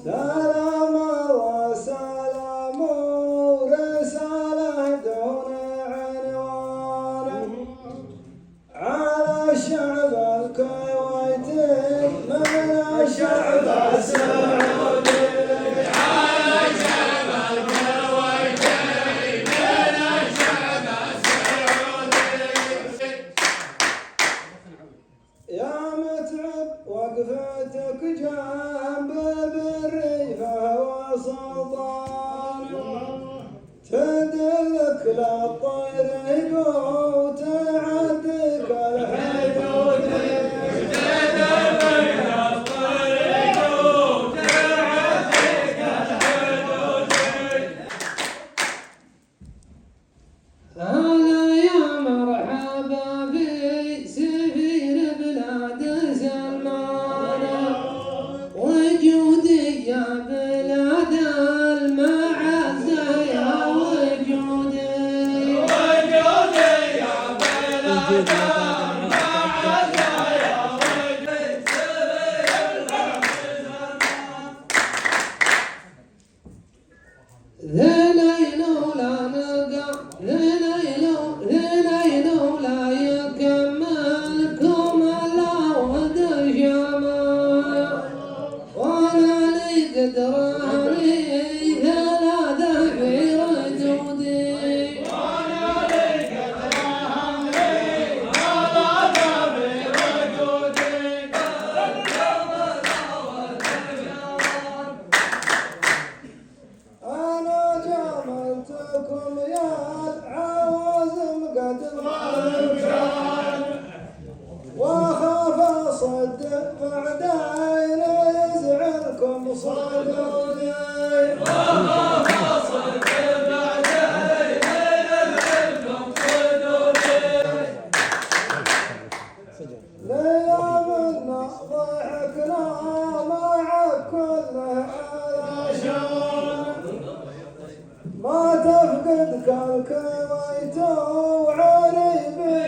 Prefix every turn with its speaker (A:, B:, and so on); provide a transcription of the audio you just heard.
A: سلام الله سلام ورسالة دون عنوان على الشعب الكويتي من الشعب السعودي على الشعب الكويتي من الشعب السعودي يا متعب وقفتك جنب سلطان تدلك للطريق وتعدك الحدود تدلك للطريق وتعدك الحدود هلا يا مرحبا بسفير بلاد سلمان وجودي يا بلاد المعزة يا وجودي وجودي يا بلاد المعزة يا وجودي ذي ليل لا نلقى ذي ليل لا يكملكم الا ود الجمال وانا لي قدراني ثلاثة في ردودي وانا لي قدراني ثلاثة في ردودي انا جملتكم يا العوازم قد غلبان واخاف اصدق بعدين يزعلكم صدودي واخاف اصدق بعدين يزعلكم صدودي ليامنا ضحكنا مع كل الاشياء ما تفقدك الكويت وعريبي